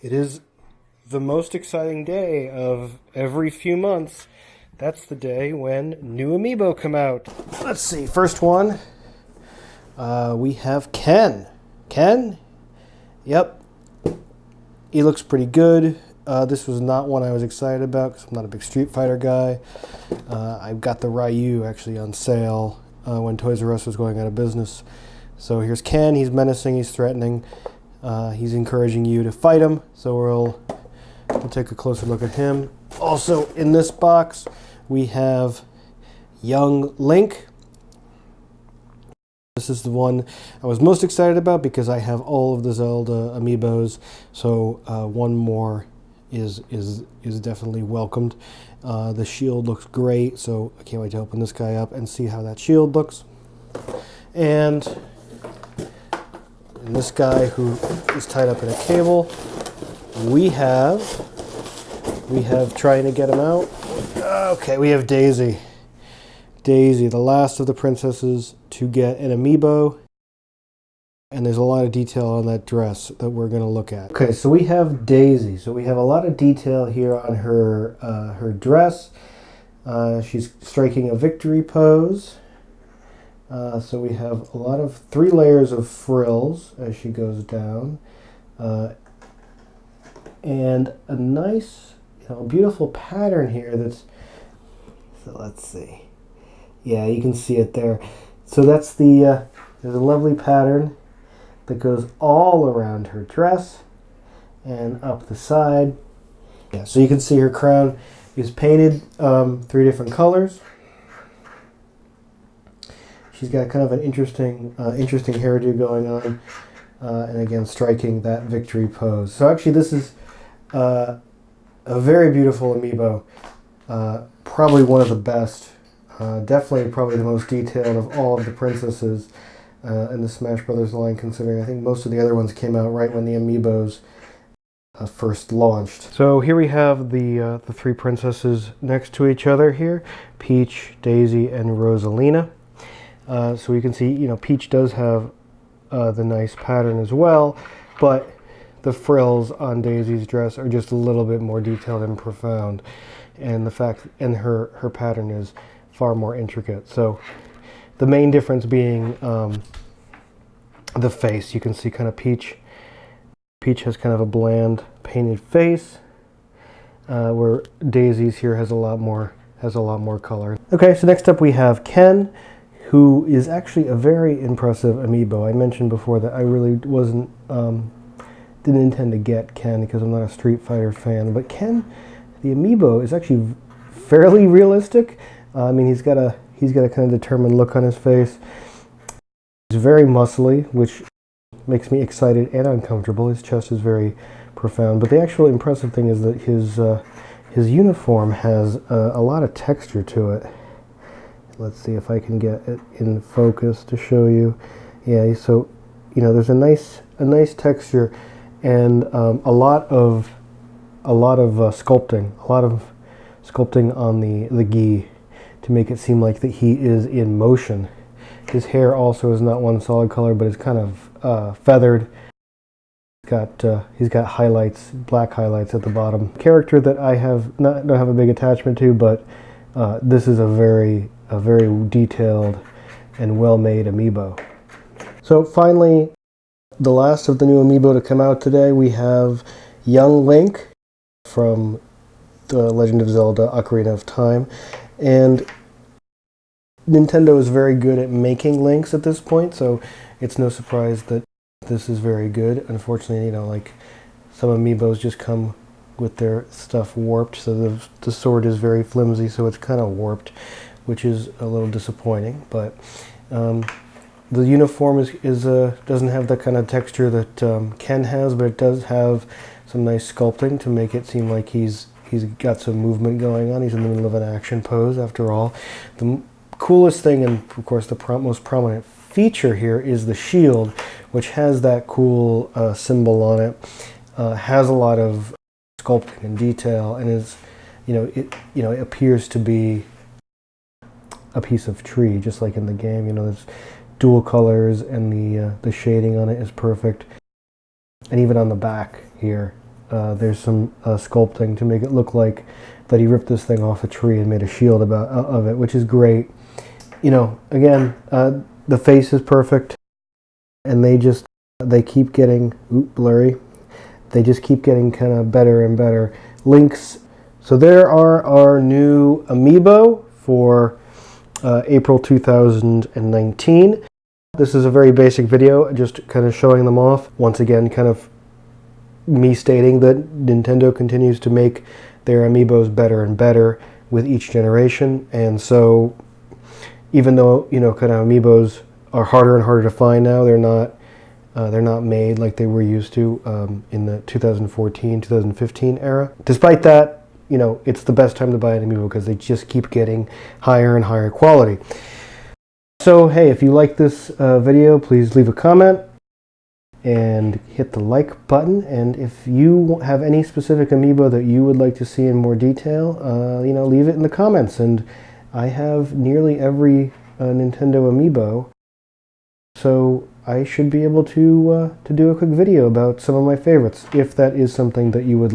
It is the most exciting day of every few months. That's the day when new Amiibo come out. Let's see, first one, we have Ken. Ken? Yep. He looks pretty good. This was not one I was excited about because I'm not a big Street Fighter guy. I got the Ryu actually on sale when Toys R Us was going out of business. So here's Ken. He's menacing, he's threatening. He's encouraging you to fight him. So we'll take a closer look at him. Also in this box, we have young Link. This is the one I was most excited about because I have all of the Zelda Amiibos. So one more is definitely welcomed. The shield looks great, so I can't wait to open this guy up and see how that shield looks. And this guy who is tied up in a cable, we have trying to get him out. Okay, we have Daisy. Daisy, the last of the princesses to get an Amiibo. And there's a lot of detail on that dress that we're going to look at. Okay, so we have Daisy. So we have a lot of detail here on her dress. She's striking a victory pose. So we have a lot of 3 layers of frills as she goes down. And a nice, beautiful pattern here that's, so let's see. Yeah, you can see it there. So that's there's a lovely pattern that goes all around her dress and up the side. Yeah, so you can see her crown is painted 3 different colors. She's got kind of an interesting hairdo going on, and again striking that victory pose. So actually this is a very beautiful Amiibo, probably one of the best, definitely probably the most detailed of all of the princesses in the Smash Brothers line, considering I think most of the other ones came out right when the Amiibos first launched. So here we have the 3 princesses next to each other here, Peach, Daisy, and Rosalina. So you can see, Peach does have the nice pattern as well, but the frills on Daisy's dress are just a little bit more detailed and profound, and her pattern is far more intricate. So the main difference being the face. You can see kind of Peach has kind of a bland painted face, where Daisy's here has a lot more color. Okay, so next up we have Ken, who is actually a very impressive Amiibo. I mentioned before that I really didn't intend to get Ken because I'm not a Street Fighter fan, but Ken, the Amiibo, is actually fairly realistic. I mean, he's got a kind of determined look on his face. He's very muscly, which makes me excited and uncomfortable. His chest is very profound, but the actual impressive thing is that his uniform has a lot of texture to it. Let's see if I can get it in focus to show you. Yeah, so there's a nice texture and a lot of sculpting on the gi to make it seem like that he is in motion. His hair also is not one solid color, but it's kind of feathered. He's got highlights, black highlights at the bottom. Character that I don't have a big attachment to, but this is a very detailed and well-made Amiibo. So finally, the last of the new Amiibo to come out today, we have young Link from The Legend of Zelda: Ocarina of Time. And Nintendo is very good at making Links at this point, so it's no surprise that this is very good. Unfortunately, like some Amiibos just come with their stuff warped, so the sword is very flimsy, so it's kind of warped, which is a little disappointing. But the uniform doesn't have the kind of texture that Ken has, but it does have some nice sculpting to make it seem like he's got some movement going on. He's in the middle of an action pose, after all. The coolest thing, and of course the most prominent feature here, is the shield, which has that cool symbol on it. Has a lot of sculpting and detail, and is, it appears to be a piece of tree, just like in the game. There's dual colors, and the shading on it is perfect. And even on the back here, there's some sculpting to make it look like that he ripped this thing off a tree and made a shield of it, which is great. You know, again, the face is perfect, and they keep getting blurry. They just keep getting kind of better and better. Links. So there are our new Amiibo for April 2019. This is a very basic video, just kind of showing them off. Once again, kind of me stating that Nintendo continues to make their Amiibos better and better with each generation. And so even though, you know, kind of Amiibos are harder and harder to find now, they're not made like they were used to in the 2014, 2015 era. Despite that, you know, it's the best time to buy an Amiibo because they just keep getting higher and higher quality. So, hey, if you like this video, please leave a comment and hit the like button. And if you have any specific Amiibo that you would like to see in more detail, you know, leave it in the comments. And I have nearly every Nintendo Amiibo, so I should be able to do a quick video about some of my favorites, if that is something that you would like.